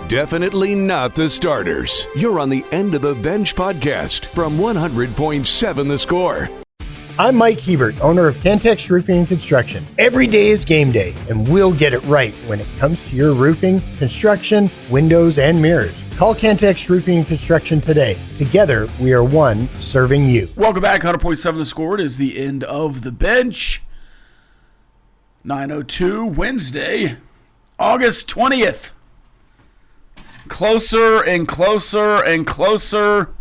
Definitely not the starters. You're on the End of the Bench podcast from 100.7 The Score. I'm Mike Hebert, owner of Cantex Roofing and Construction. Every day is game day, and we'll get it right when it comes to your roofing, construction, windows, and mirrors. Call Cantex Roofing and Construction today. Together, we are one serving you. Welcome back, 100.7 The Score. It is the End of the Bench. 9:02, Wednesday, August 20th. Closer and closer and closer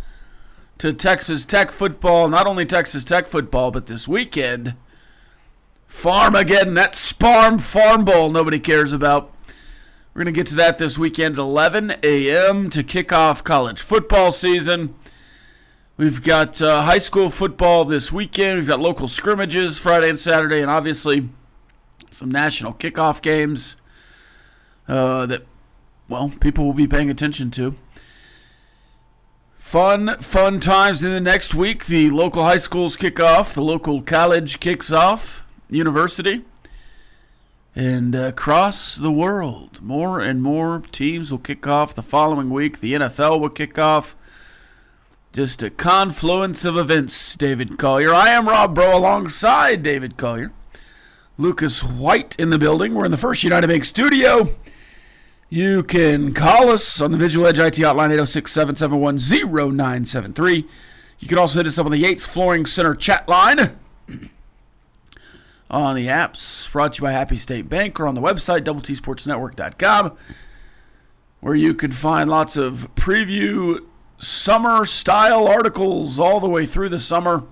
to Texas Tech football. Not only Texas Tech football, but this weekend, Farmageddon, that Farm Bowl nobody cares about. We're going to get to that this weekend at 11 a.m. to kick off college football season. We've got high school football this weekend. We've got local scrimmages Friday and Saturday, and obviously some national kickoff games that, well, people will be paying attention to. Fun times in the next week. The local high schools kick off. The local college kicks off. University. And across the world, more and more teams will kick off the following week. The NFL will kick off. Just a confluence of events, David Collier. I am Rob Breaux alongside David Collier. Lucas White in the building. We're in the First United Bank studio. You can call us on the Visual Edge IT hotline 806-771-0973. You can also hit us up on the Yates Flooring Center chat line on the apps brought to you by Happy State Bank or on the website doubletsportsnetwork.com, where you can find lots of preview summer style articles all the way through the summer.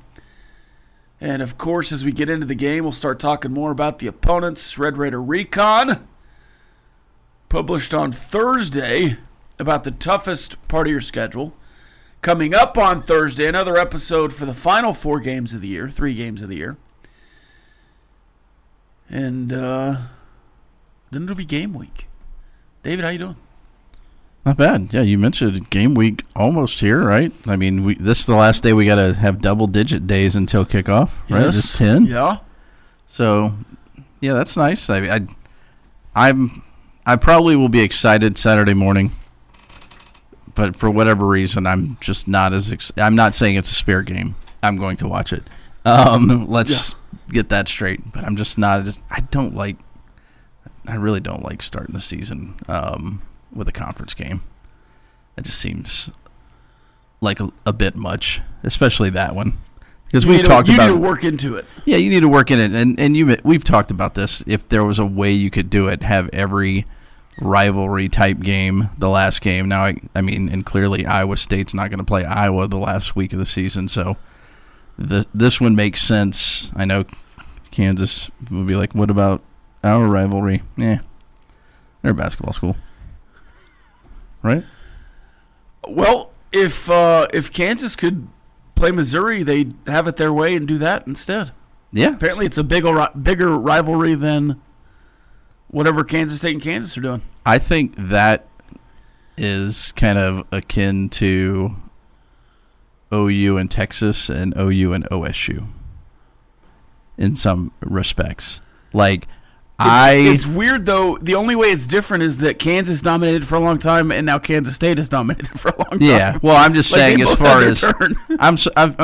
And of course, as we get into the game, we'll start talking more about the opponents. Red Raider Recon published on Thursday about the toughest part of your schedule. Coming up on Thursday, another episode for the final 3 games of the year. And then it'll be game week. David, how you doing? Not bad. Yeah, you mentioned game week almost here, right? I mean, this is the last day we got to have double-digit days until kickoff, right? Yes. It's 10. Yeah. So, yeah, that's nice. I probably will be excited Saturday morning, but for whatever reason, I'm just not as I'm not saying it's a spare game. I'm going to watch it. Let's get that straight. But I'm just not. I really don't like starting the season with a conference game. It just seems like a bit much, especially that one. Because you need to work into it. Yeah, you need to work in it, and we've talked about this. If there was a way you could do it, have every rivalry type game the last game. Now, I mean, and clearly Iowa State's not going to play Iowa the last week of the season, so this one makes sense. I know Kansas would be like, "What about our rivalry?" Yeah, they're a basketball school, right? Well, if Kansas could play Missouri, they'd have it their way and do that instead. Yeah. Apparently it's a bigger rivalry than whatever Kansas State and Kansas are doing. I think that is kind of akin to OU and Texas and OU and OSU in some respects. Like, It's weird, though. The only way it's different is that Kansas dominated for a long time, and now Kansas State has dominated for a long time. Yeah, well, I'm just saying as far as I'm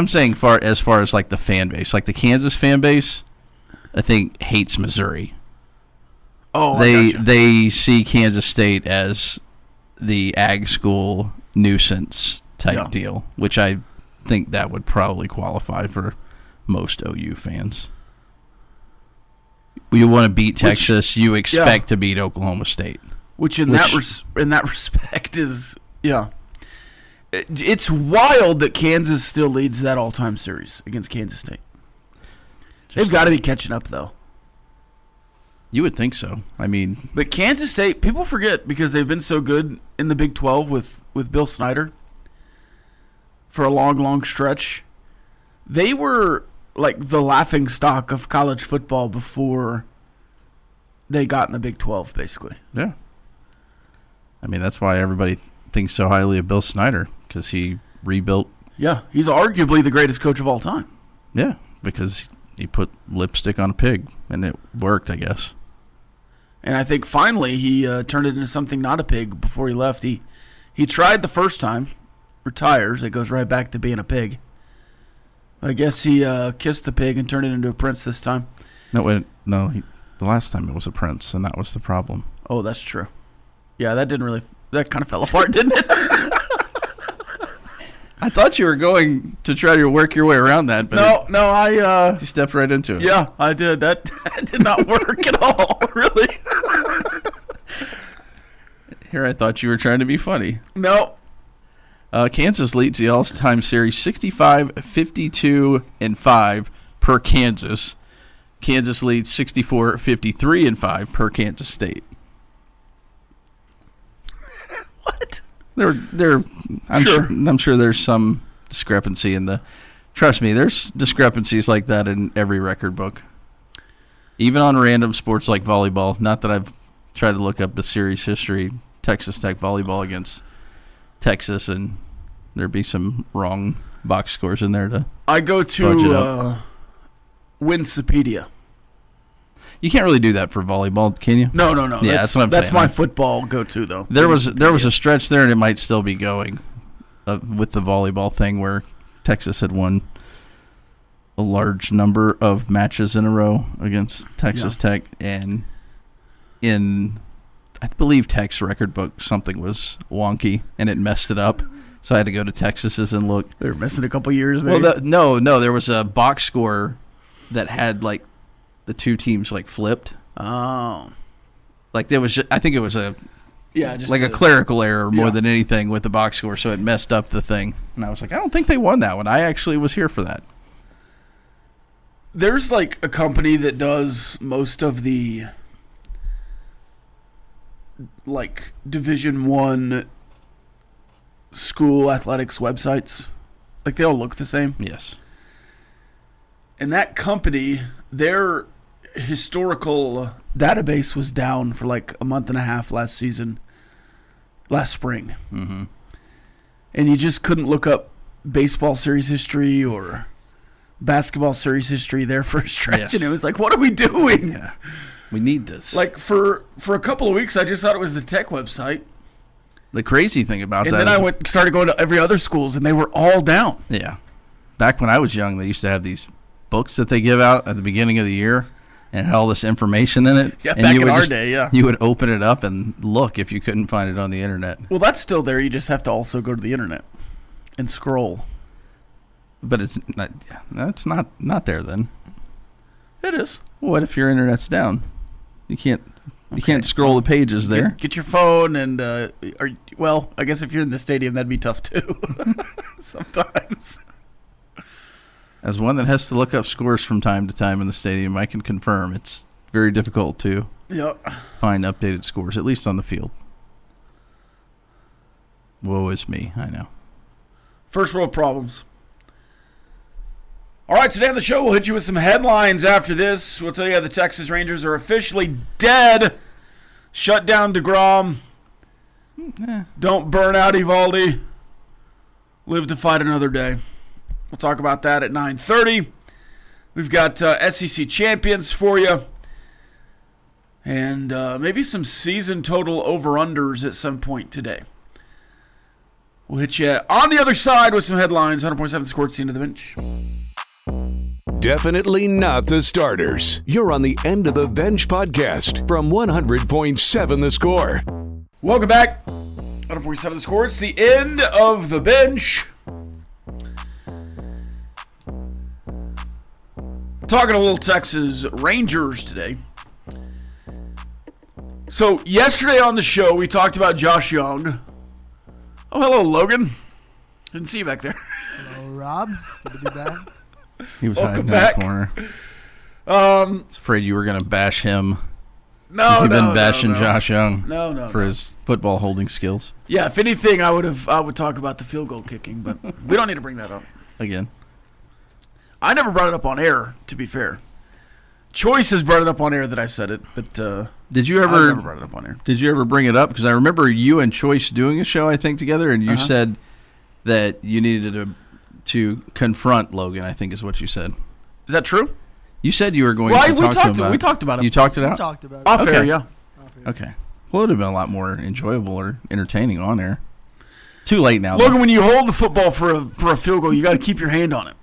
saying as far as like the fan base, like the Kansas fan base, I think hates Missouri. Oh, they see Kansas State as the ag school nuisance type deal, which I think that would probably qualify for most OU fans. You want to beat Texas, you expect to beat Oklahoma State. Which in that respect is, it's wild that Kansas still leads that all-time series against Kansas State. They've got to be catching up, though. You would think so. I mean, but Kansas State, people forget because they've been so good in the Big 12 with Bill Snyder for a long, long stretch. They were like the laughing stock of college football before they got in the Big 12, basically. Yeah. I mean, that's why everybody thinks so highly of Bill Snyder, because he rebuilt. Yeah, he's arguably the greatest coach of all time. Yeah, because he put lipstick on a pig, and it worked, I guess. And I think finally he turned it into something not a pig before he left. He tried the first time, retires, it goes right back to being a pig. I guess he kissed the pig and turned it into a prince this time. The last time it was a prince, and that was the problem. Oh, that's true. Yeah, that kind of fell apart, didn't it? I thought you were going to try to work your way around that, but you stepped right into it. Yeah, I did. That did not work at all, really. Here I thought you were trying to be funny. No. Kansas leads the all-time series 65-52-5 per Kansas. Kansas leads 64-53-5 per Kansas State. What? I'm sure there's some discrepancy in the. Trust me, there's discrepancies like that in every record book. Even on random sports like volleyball. Not that I've tried to look up the series history. Texas Tech volleyball against Texas, and there'd be some wrong box scores in there to. I go to Wikipedia. You can't really do that for volleyball, can you? No. Yeah, that's what I'm saying. That's my football go-to, though. There was a stretch there, and it might still be going with the volleyball thing where Texas had won a large number of matches in a row against Texas Tech, and in I believe Tech's record book something was wonky and it messed it up, so I had to go to Texas's and look. They were missing a couple years, maybe. Well, no, there was a box score that had like the two teams like flipped. Oh, like there was, I think it was a clerical error more than anything with the box score, so it messed up the thing. And I was like, I don't think they won that one. I actually was here for that. There's like a company that does most of the like Division I school athletics websites. Like they all look the same. Yes. And that company, their historical database was down for like a month and a half last spring. Mm-hmm. And you just couldn't look up baseball series history or basketball series history there for a stretch. Yes. And it was like, what are we doing? Yeah. We need this. Like for a couple of weeks, I just thought it was the Tech website. The crazy thing about and that then I started going to every other schools, and they were all down. Yeah. Back when I was young, they used to have these books that they give out at the beginning of the year and had all this information in it. Yeah, and back in our day, yeah. You would open it up and look if you couldn't find it on the internet. Well, that's still there. You just have to also go to the internet and scroll. But it's not there then. It is. What if your internet's down? You can't scroll the pages there. Get your phone and I guess if you're in the stadium, that'd be tough too. Sometimes. As one that has to look up scores from time to time in the stadium, I can confirm it's very difficult to find updated scores, at least on the field. Woe is me, I know. First world problems. All right, today on the show, we'll hit you with some headlines after this. We'll tell you how the Texas Rangers are officially dead. Shut down DeGrom. Don't burn out Evaldi. Live to fight another day. We'll talk about that at 9:30. We've got SEC champions for you. And maybe some season total over-unders at some point today. We'll hit you on the other side with some headlines. 100.7 Score, Scene to the Bench. Definitely not the starters. You're on the End of the Bench podcast from 100.7 The Score. Welcome back. 100.7 The Score. It's the End of the Bench. Talking a little Texas Rangers today. So yesterday on the show, we talked about Josh Young. Oh, hello, Logan. Didn't see you back there. Hello, Rob. Good to be back. He was Welcome hiding in back. the corner. I was afraid you were going to bash him. No, You've been bashing Josh Young for his football holding skills. Yeah, if anything, I would talk about the field goal kicking, but we don't need to bring that up. Again. I never brought it up on air, to be fair. Choice has brought it up on air that I said it, but did you I ever never brought it up on air. Did you ever bring it up? Because I remember you and Choice doing a show, I think, together, and you said that you needed to confront Logan, I think is what you said. Is that true? You said you were going to talk to him about it. We talked about it. You talked it out? We talked about it. Off Okay. air, yeah. Okay. Well, it would have been a lot more enjoyable or entertaining on there. Too late now. Logan, when you hold the football for a field goal, you got to keep your hand on it.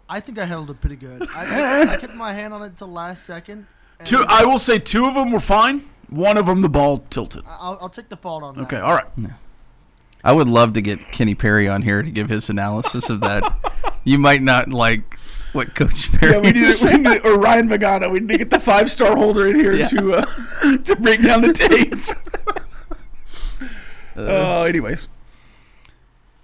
I think I handled it pretty good. I kept my hand on it until last second. I will say 2 of them were fine. 1 of them, the ball tilted. I'll take the fault on that. Okay, all right. Yeah. I would love to get Kenny Perry on here to give his analysis of that. You might not like what Coach Perry Yeah, we need or Ryan Vagano. We need to get the 5-star holder in here to break down the tape. Anyways,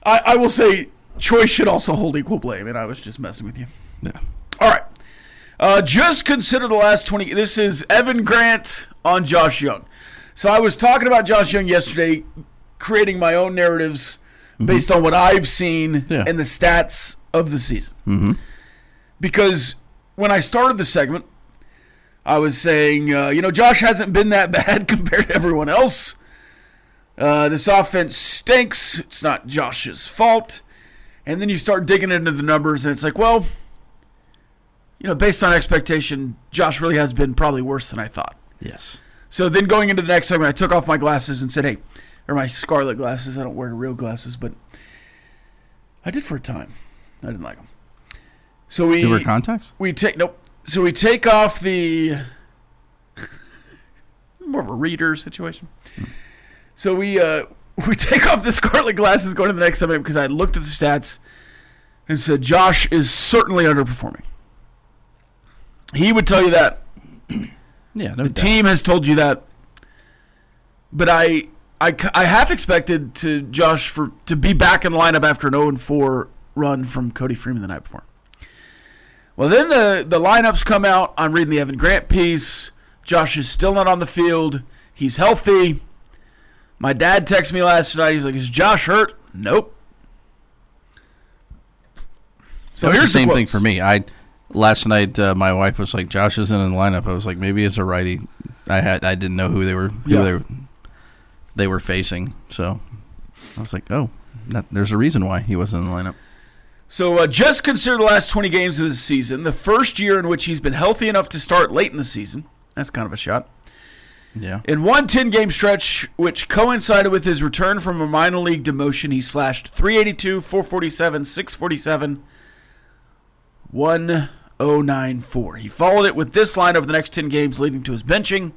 I will say Troy should also hold equal blame, and I was just messing with you. Yeah. All right. Just consider the last 20. This is Evan Grant on Josh Young. So I was talking about Josh Young yesterday, creating my own narratives based on what I've seen and the stats of the season. Mm-hmm. Because when I started the segment, I was saying, Josh hasn't been that bad compared to everyone else. This offense stinks. It's not Josh's fault. And then you start digging into the numbers, and it's like, well, based on expectation, Josh really has been probably worse than I thought. Yes. So then going into the next segment, I took off my glasses and said, hey, or my scarlet glasses. I don't wear real glasses, but I did for a time. I didn't like them. So you wear contacts? So we take off the more of a reader situation. So we take off the scarlet glasses going to the next segment because I looked at the stats and said Josh is certainly underperforming. He would tell you that. Yeah, the team has told you that. But I half expected Josh to be back in the lineup after an 0-4 run from Cody Freeman the night before. Well, then the lineups come out. I'm reading the Evan Grant piece. Josh is still not on the field. He's healthy. My dad texted me last night. He's like, is Josh hurt? Nope. So here's here's the same thing for me. Last night my wife was like, Josh isn't in the lineup. I was like, maybe it's a righty. I didn't know who they were facing. So I was like, there's a reason why he wasn't in the lineup. So just consider the last 20 games of the season, the first year in which he's been healthy enough to start late in the season. That's kind of a shot. Yeah. In one 10-game stretch, which coincided with his return from a minor league demotion, he slashed 382, 447, 647, 1094. He followed it with this line over the next 10 games, leading to his benching,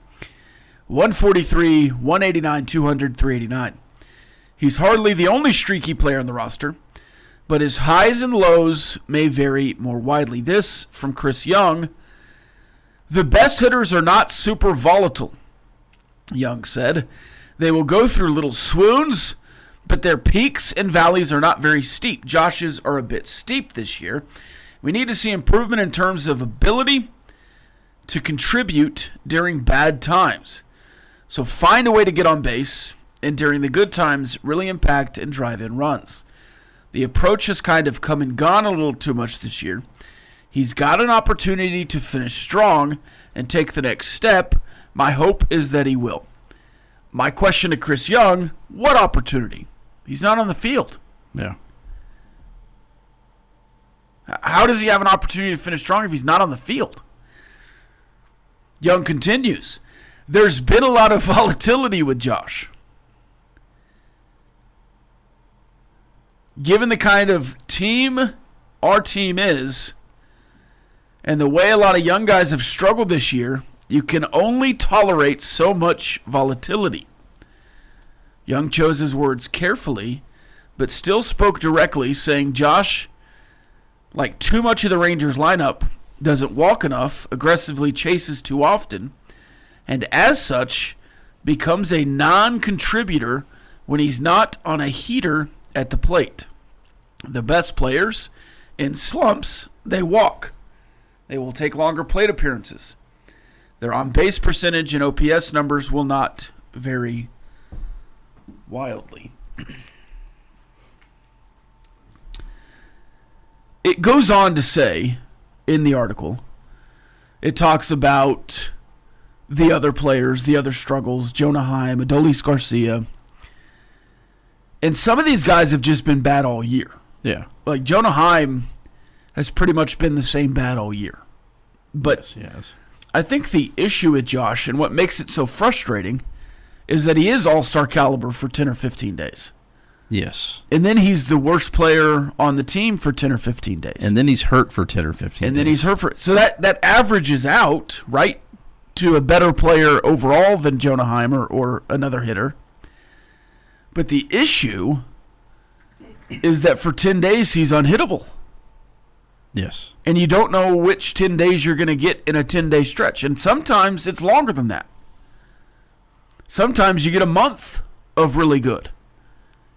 143, 189, 200, 389. He's hardly the only streaky player on the roster, but his highs and lows may vary more widely. This from Chris Young. The best hitters are not super volatile, Young said. They will go through little swoons, but their peaks and valleys are not very steep. Josh's are a bit steep this year. We need to see improvement in terms of ability to contribute during bad times. So find a way to get on base, and during the good times, really impact and drive in runs. The approach has kind of come and gone a little too much this year. He's got an opportunity to finish strong and take the next step. My hope is that he will. My question to Chris Young, what opportunity? He's not on the field. Yeah. How does he have an opportunity to finish strong if he's not on the field? Young continues. There's been a lot of volatility with Josh. Given the kind of team our team is, and the way a lot of young guys have struggled this year, you can only tolerate so much volatility. Young chose his words carefully, but still spoke directly, saying Josh, like too much of the Rangers lineup, doesn't walk enough, aggressively chases too often, and as such, becomes a non-contributor when he's not on a heater at the plate. The best players, in slumps, they walk. They will take longer plate appearances. Their on-base percentage and OPS numbers will not vary wildly. It goes on to say, in the article, it talks about the other players, the other struggles, Jonah Heim, Adolis Garcia. And some of these guys have just been bad all year. Yeah. Like Jonah Heim has pretty much been the same bad all year. But yes, he has. I think the issue with Josh and what makes it so frustrating is that he is all-star caliber for 10 or 15 days. Yes. And then he's the worst player on the team for 10 or 15 days. And then he's hurt for 10 or 15 And then he's hurt for – so that averages out, right, to a better player overall than Jonah Heimer or another hitter. But the issue is that for 10 days he's unhittable. Yes. And you don't know which 10 days you're going to get in a 10-day stretch. And sometimes it's longer than that. Sometimes you get a month of really good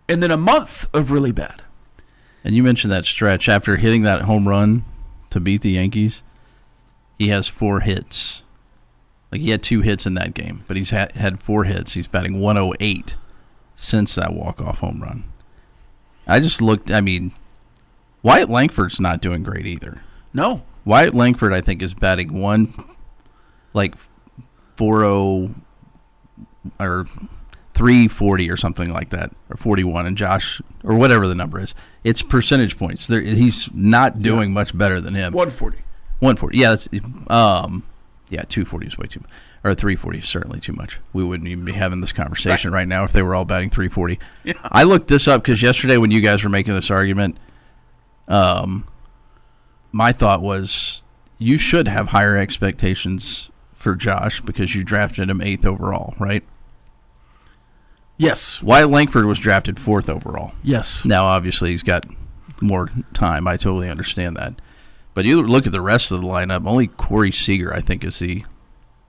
and then a month of really bad. And you mentioned that stretch. After hitting that home run to beat the Yankees, he has 4 hits. Like, he had 2 hits in that game, but he's had 4 hits. He's batting 108 since that walk-off home run. I just looked, I mean, Wyatt Langford's not doing great either. No. Wyatt Langford, I think, is batting 4-0 or 340 or something like that, or 41, and Josh, or whatever the number is. It's percentage points. He's not doing much better than him. 140. 140. Yeah, 240 is way too much. Or 340 is certainly too much. We wouldn't even be having this conversation right now if they were all batting 340. Yeah. I looked this up because yesterday when you guys were making this argument, my thought was you should have higher expectations for Josh because you drafted him 8th overall, right? Yes. Wyatt Langford was drafted 4th overall. Yes. Now, obviously, he's got more time. I totally understand that. But you look at the rest of the lineup, only Corey Seager, I think, is the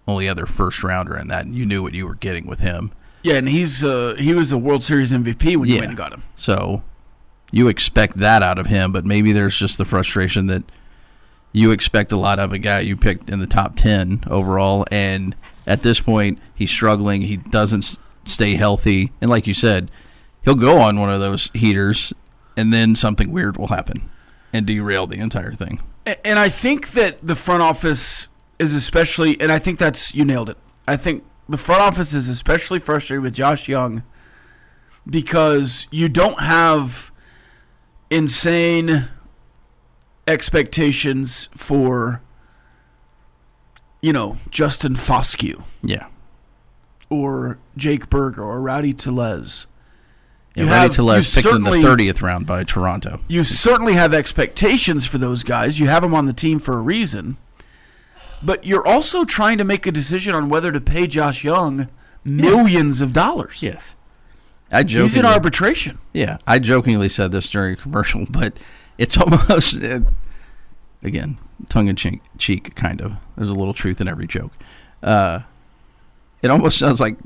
only other first-rounder in that, and you knew what you were getting with him. Yeah, and he was a World Series MVP when you went and got him. So you expect that out of him, but maybe there's just the frustration that you expect a lot of a guy you picked in the top 10 overall, and at this point, he's struggling. He doesn't stay healthy. And like you said, he'll go on one of those heaters, and then something weird will happen and derail the entire thing. And I think that the front office is especially, and I think you nailed it. I think the front office is especially frustrated with Josh Young because you don't have insane expectations for, Justin Foscue. Yeah. Or Jake Berger or Rowdy Tellez. Rowdy Tellez picked in the 30th round by Toronto. You certainly have expectations for those guys. You have them on the team for a reason. But you're also trying to make a decision on whether to pay Josh Young millions of dollars. Yes. He's in arbitration. Yeah. I jokingly said this during a commercial, but it's almost, again, tongue-in-cheek, kind of. There's a little truth in every joke. It almost sounds like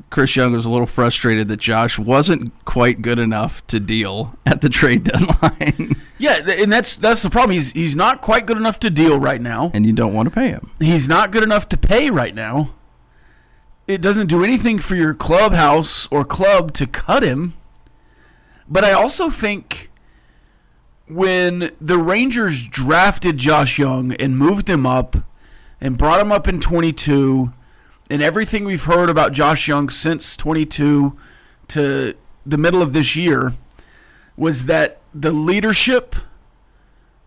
Chris Young was a little frustrated that Josh wasn't quite good enough to deal at the trade deadline. Yeah, and that's the problem. He's not quite good enough to deal right now. And you don't want to pay him. He's not good enough to pay right now. It doesn't do anything for your clubhouse or club to cut him. But I also think when the Rangers drafted Josh Young and moved him up and brought him up in 22, and everything we've heard about Josh Young since 22 to the middle of this year was that the leadership,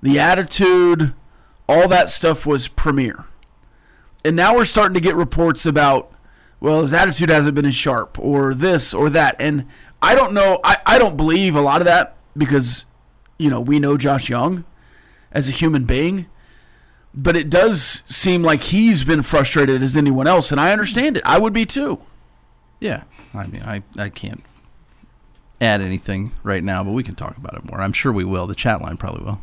the attitude, all that stuff was premier. And now we're starting to get reports about, well, his attitude hasn't been as sharp or this or that. And I don't know. I don't believe a lot of that because, we know Josh Young as a human being. But it does seem like he's been frustrated as anyone else, and I understand it. I would be too. Yeah. I mean, I can't add anything right now, but we can talk about it more. I'm sure we will. The chat line probably will.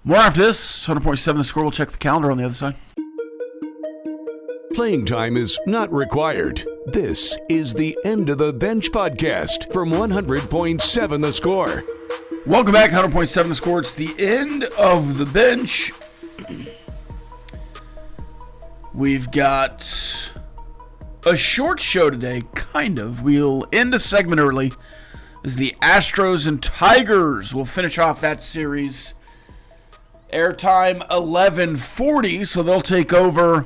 More after this. 100.7 The Score. We'll check the calendar on the other side. Playing time is not required. This is the End of the Bench podcast from 100.7 The Score. Welcome back, 100.7 The Score. It's the End of the Bench. We've got a short show today, kind of. We'll end the segment early as the Astros and Tigers will finish off that series. Airtime 11:40, so they'll take over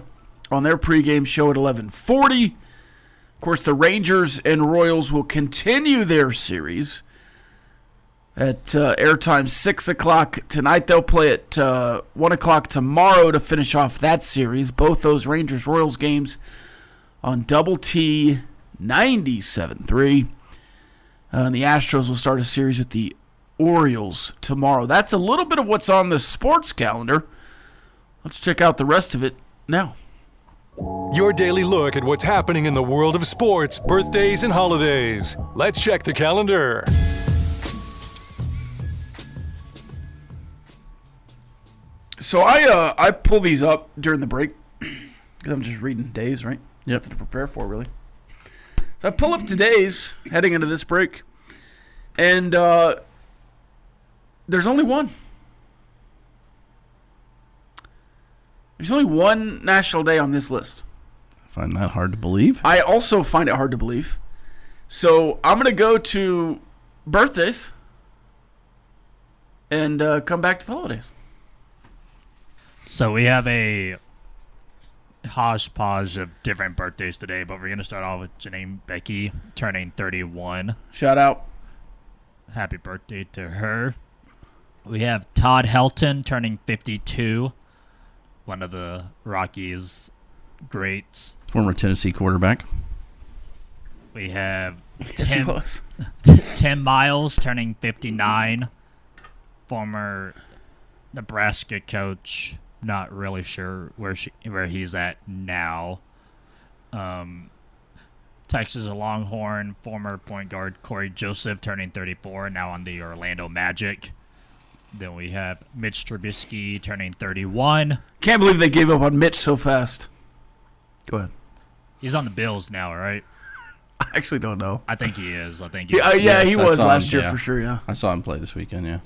on their pregame show at 11:40. Of course, the Rangers and Royals will continue their series at airtime 6 o'clock tonight. They'll play at 1 o'clock tomorrow to finish off that series. Both those Rangers-Royals games on Double T 97.3. And the Astros will start a series with the Orioles tomorrow. That's a little bit of what's on the sports calendar. Let's check out the rest of it now. Your daily look at what's happening in the world of sports, birthdays, and holidays. Let's check the calendar. So I pull these up during the break because I'm just reading days, right? Yep. Nothing to prepare for, really. So I pull up today's heading into this break, and there's only one. There's only one national day on this list. I find that hard to believe. I also find it hard to believe. So I'm going to go to birthdays and come back to the holidays. So we have a hodgepodge of different birthdays today, but we're going to start off with Janine Becky turning 31. Shout out. Happy birthday to her. We have Todd Helton turning 52. One of the Rockies' greats. Former Tennessee quarterback. We have Yes, he was. Tim Miles turning 59. Former Nebraska coach. Not really sure where he's at now. Texas Longhorn, former point guard Corey Joseph turning 34, now on the Orlando Magic. Then we have Mitch Trubisky turning 31. Can't believe they gave up on Mitch so fast. Go ahead. He's on the Bills now, right? I actually don't know. I think he is. He Yes, I was saw last him, year for sure, yeah. I saw him play this weekend, yeah.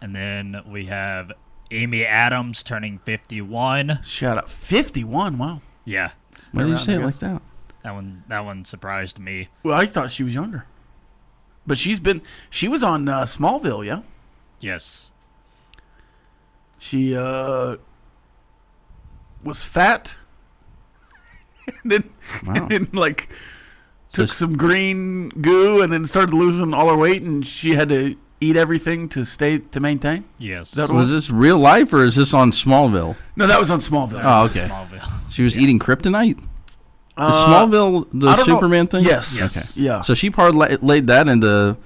And then we have Amy Adams turning 51. Shout out. 51, wow. Yeah, Why did you around, say I it like guess. that? that one surprised me. Well, I thought she was younger. But she was on Smallville, yeah? Yes. She was fat. and then like took some green goo and then started losing all her weight, and she had to eat everything to maintain. Yes. That Was this real life or is this on Smallville? No, that was on Smallville. Oh, okay. Smallville. She was eating kryptonite? Is Smallville the I don't know. Superman thing? Yes. Okay. Yeah. So she laid that into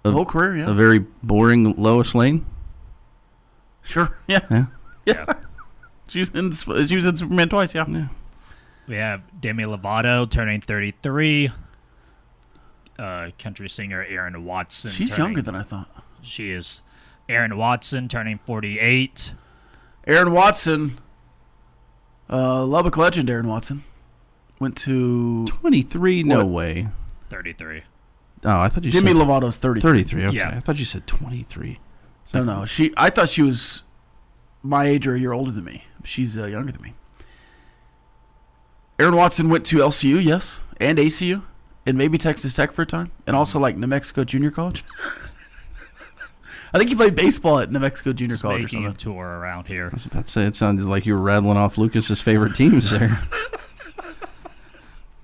The whole career, yeah. a very boring Lois Lane? Sure. Yeah. Yeah. Yeah. She was in Superman twice, yeah. Yeah. We have Demi Lovato turning 33. Country singer Aaron Watson. She's younger than I thought. She is. Aaron Watson turning 48. Aaron Watson, Lubbock legend Aaron Watson, went to 23? No What? way. 33. Oh, I thought you Jimmy said Lovato's 33. 33. Okay. Yeah. I thought you said 23. No. I thought she was my age or a year older than me. She's younger than me. Aaron Watson went to LCU, yes, and ACU, and maybe Texas Tech for a time, and also like New Mexico Junior College. I think he played baseball at New Mexico Junior College or Making a something. tour around here. I was about to say, it sounded like you were rattling off Lucas's favorite teams there.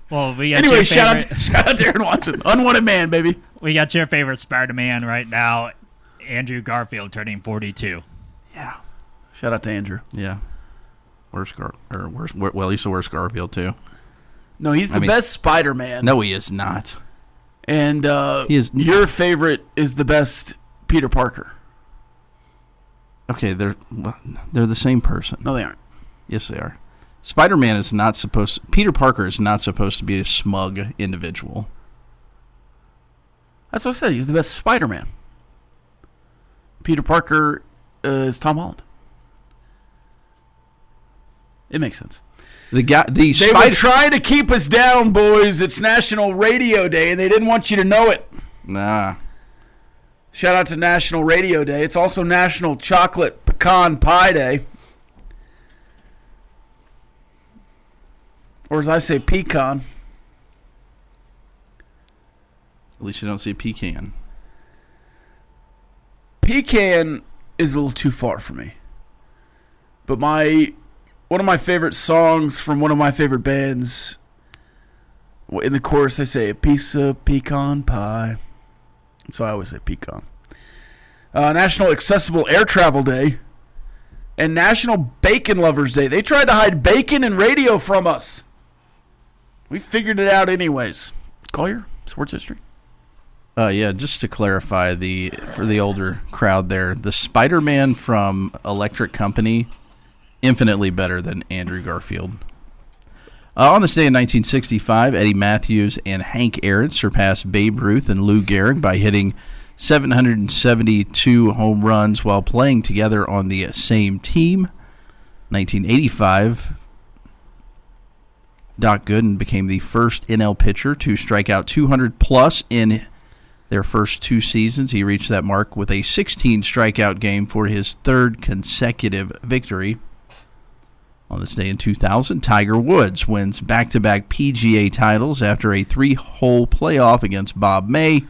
Well, we got Anyway, your shout favorite, out to Aaron Watson, unwanted man, baby. we got your favorite Spider-Man right now, Andrew Garfield turning 42. Yeah, shout out to Andrew. Yeah. Well, he used to wear Garfield too. No, he's the best Spider-Man. No, he is not. And He is your favorite is the best Peter Parker. Okay, they're the same person. No, they aren't. Yes, they are. Spider-Man is not supposed to, Peter Parker is not supposed to be a smug individual. That's what I said. He's the best Spider-Man. Peter Parker is Tom Holland. It makes sense. They were trying to keep us down, boys. It's National Radio Day, and they didn't want you to know it. Nah. Shout out to National Radio Day. It's also National Chocolate Pecan Pie Day. Or as I say, pecan. At least you don't see pecan. Pecan is a little too far for me. But one of my favorite songs from one of my favorite bands, in the chorus they say, a piece of pecan pie. So I always say pecan. National Accessible Air Travel Day, and National Bacon Lovers Day. They tried to hide bacon and radio from us. We figured it out anyways. Collier, sports history. Yeah, just to clarify for the older crowd there, the Spider-Man from Electric Company, infinitely better than Andrew Garfield. On this day in 1965, Eddie Matthews and Hank Aaron surpassed Babe Ruth and Lou Gehrig by hitting 772 home runs while playing together on the same team. 1985, Doc Gooden became the first NL pitcher to strike out 200-plus in their first 2 seasons. He reached that mark with a 16 strikeout game for his 3rd consecutive victory. On this day in 2000, Tiger Woods wins back-to-back PGA titles after a 3-hole playoff against Bob May,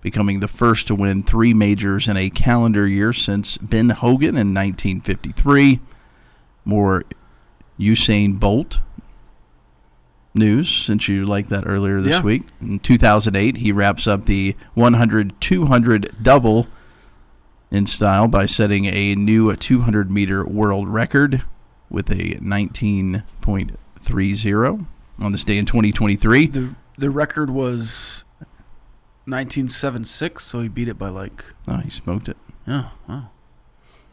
becoming the first to win 3 majors in a calendar year since Ben Hogan in 1953. More Usain Bolt news, since you liked that earlier this week. In 2008, he wraps up the 100-200 double in style by setting a new 200-meter world record with a 19.30 on this day in 2023. The record was 1976, so he beat it by he smoked it. Oh, wow.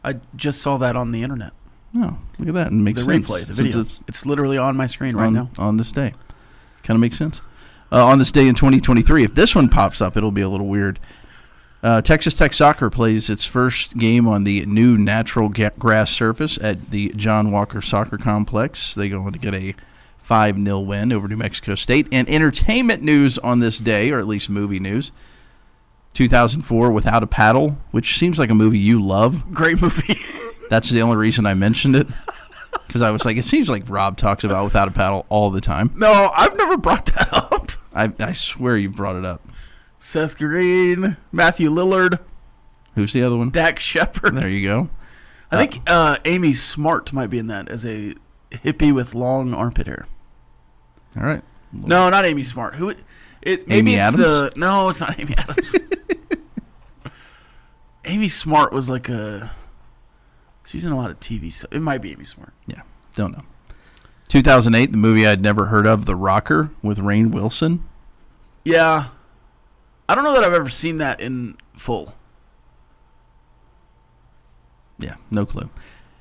I just saw that on the internet. Oh, look at that. It makes sense. The replay, the video. It's literally on my screen right now. On this day. Kind of makes sense. On this day in 2023, if this one pops up, it'll be a little weird. Texas Tech Soccer plays its first game on the new natural grass surface at the John Walker Soccer Complex. They go on to get a 5-0 win over New Mexico State. And entertainment news on this day, or at least movie news, 2004, Without a Paddle, which seems like a movie you love. Great movie. That's the only reason I mentioned it, because I was like, it seems like Rob talks about Without a Paddle all the time. No, I've never brought that up. I swear you brought it up. Seth Green, Matthew Lillard. Who's the other one? Dax Shepard. There you go. I think Amy Smart might be in that as a hippie with long armpit hair. All right. No, not Amy Smart. Who? Amy Adams? No, it's not Amy Adams. Amy Smart was she's in a lot of TV stuff. It might be Amy Smart. Yeah, don't know. 2008, the movie I'd never heard of, The Rocker with Rainn Wilson. Yeah. I don't know that I've ever seen that in full. Yeah, no clue.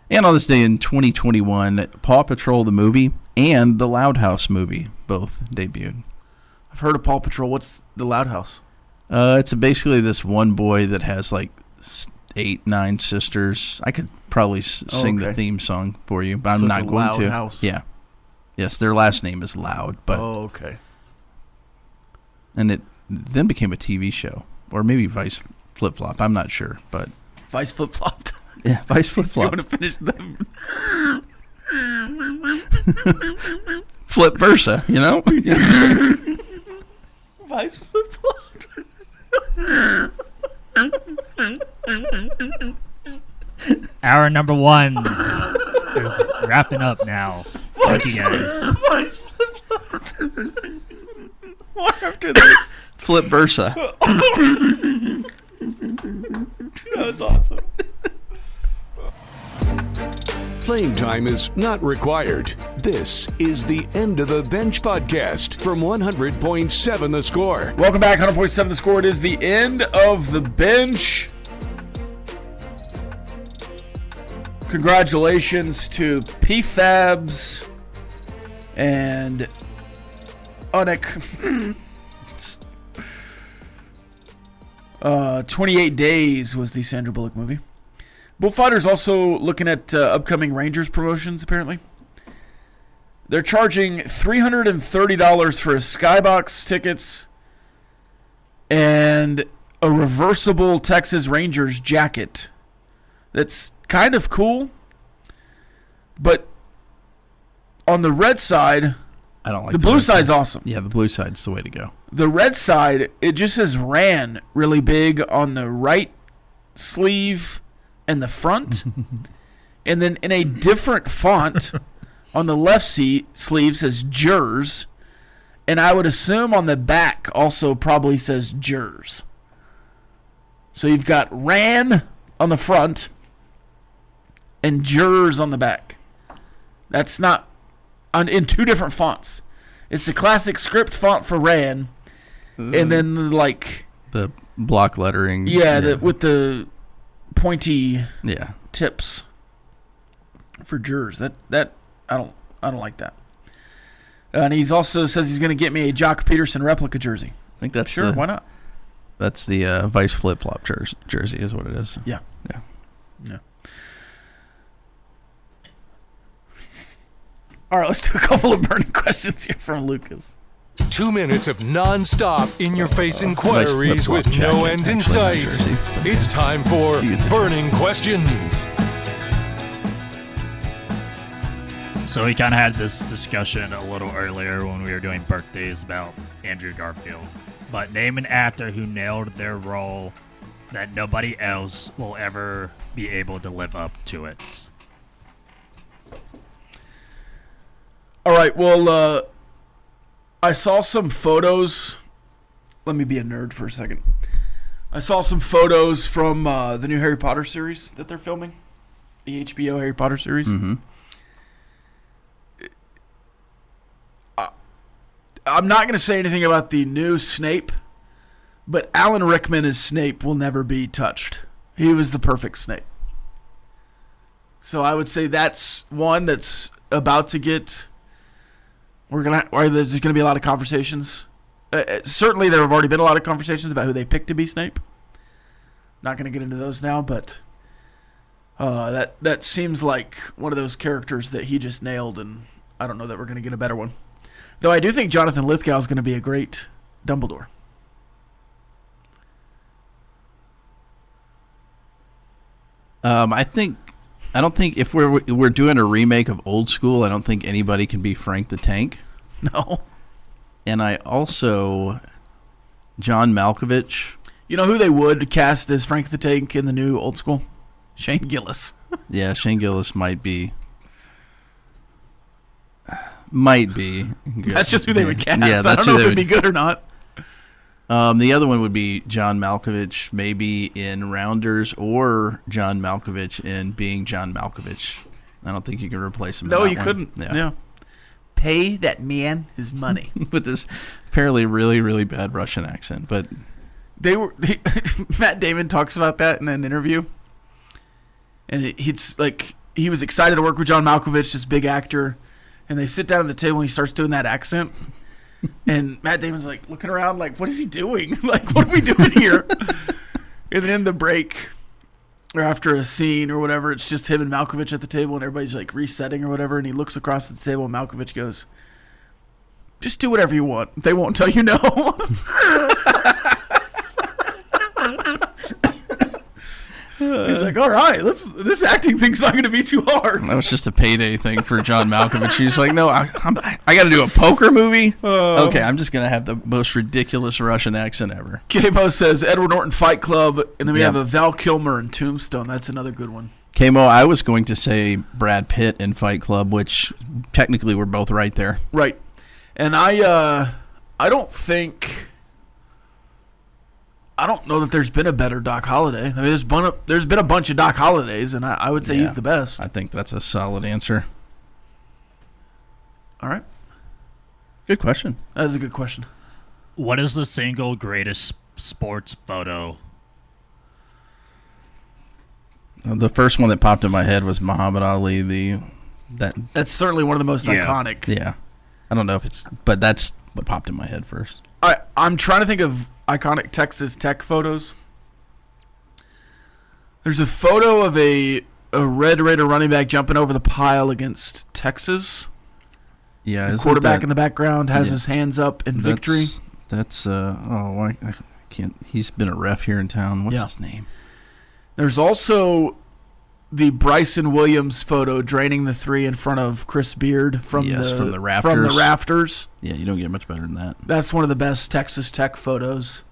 And on this day in 2021, Paw Patrol the movie and The Loud House movie both debuted. I've heard of Paw Patrol. What's The Loud House? It's basically this one boy that has 8, 9 sisters. I could probably sing the theme song for you, but I'm not going Loud to. House. Yeah. Yes, their last name is Loud, but okay. And it then became a TV show, or maybe Vice Flip Flop. I'm not sure, but Vice Flip Flop. Yeah, Vice Flip You Flop. want to finish them? Flip Versa, you know. Vice Flip Flop. Hour number 1 is wrapping up now. Thank you guys. Vice Flip Flop. More after this. Flip Versa. That was awesome. Playing time is not required. This is the End of the Bench podcast from 100.7 The Score. Welcome back, 100.7 The Score. It is the End of the Bench. Congratulations to PFABs and Unek. 28 Days was the Sandra Bullock movie. Bullfighter's also looking at upcoming Rangers promotions, apparently. They're charging $330 for a skybox tickets and a reversible Texas Rangers jacket. That's kind of cool. But on the red side, I don't like the blue side's awesome. Yeah, the blue side's the way to go. The red side, it just says RAN really big on the right sleeve and the front. And then in a different font on the left sleeve says Jers. And I would assume on the back also probably says Jers. So you've got RAN on the front and Jurors on the back. That's not in two different fonts. It's the classic script font for RAN, and then the block lettering. Yeah. With the pointy tips for Jurors. That I don't like that. And he's also says he's going to get me a Jock Peterson replica jersey. I think that's sure. Why not? That's the Vice flip flop jersey, is what it is. Yeah. All right, let's do a couple of burning questions here from Lucas. 2 minutes of non-stop in-your-face inquiries with no end in sight. It's time for Burning Questions. So we kind of had this discussion a little earlier when we were doing birthdays about Andrew Garfield. But name an actor who nailed their role that nobody else will ever be able to live up to it. All right, well, I saw some photos. Let me be a nerd for a second. I saw some photos from the new Harry Potter series that they're filming, the HBO Harry Potter series. Mm-hmm. I'm not going to say anything about the new Snape, but Alan Rickman as Snape will never be touched. He was the perfect Snape. So I would say that's one that's about to get... There's going to be a lot of conversations. Certainly there have already been a lot of conversations about who they picked to be Snape. Not going to get into those now, but that seems like one of those characters that he just nailed, and I don't know that we're going to get a better one. Though I do think Jonathan Lithgow is going to be a great Dumbledore. I don't think if we're doing a remake of Old School, I don't think anybody can be Frank the Tank. No. And I also John Malkovich. You know who they would cast as Frank the Tank in the new Old School? Shane Gillis. Yeah, Shane Gillis might be good. That's just who they would cast. Yeah, I don't know if it'd be good or not. The other one would be John Malkovich, maybe in Rounders, or John Malkovich in Being John Malkovich. I don't think you can replace him. No, you couldn't. Yeah. Pay that man his money. With this apparently really, really bad Russian accent. But Matt Damon talks about that in an interview. And he's like, he was excited to work with John Malkovich, this big actor. And they sit down at the table and he starts doing that accent. And Matt Damon's like looking around like, what is he doing? Like, what are we doing here? And then in the break, or after a scene or whatever, it's just him and Malkovich at the table and everybody's like resetting or whatever. And he looks across at the table and Malkovich goes, just do whatever you want. They won't tell you no. He's like, all right, this acting thing's not going to be too hard. That was just a payday thing for John Malkovich. He's like, no, I got to do a poker movie? Okay, I'm just going to have the most ridiculous Russian accent ever. K-Mo says Edward Norton Fight Club, and then we have a Val Kilmer in Tombstone. That's another good one. K-Mo, I was going to say Brad Pitt in Fight Club, which technically we're both right there. Right. And I don't know that there's been a better Doc Holliday. I mean, there's been a bunch of Doc Hollidays, and I would say he's the best. I think that's a solid answer. All right. Good question. That is a good question. What is the single greatest sports photo? The first one that popped in my head was Muhammad Ali. That's certainly one of the most iconic. Yeah. I don't know if it's, but that's what popped in my head first. I'm trying to think of iconic Texas Tech photos. There's a photo of a Red Raider running back jumping over the pile against Texas. Yeah, the quarterback in the background has his hands up in victory. I can't. He's been a ref here in town. What's his name? There's also the Bryson Williams photo draining the three in front of Chris Beard from the rafters. Yeah, you don't get much better than that. That's one of the best Texas Tech photos.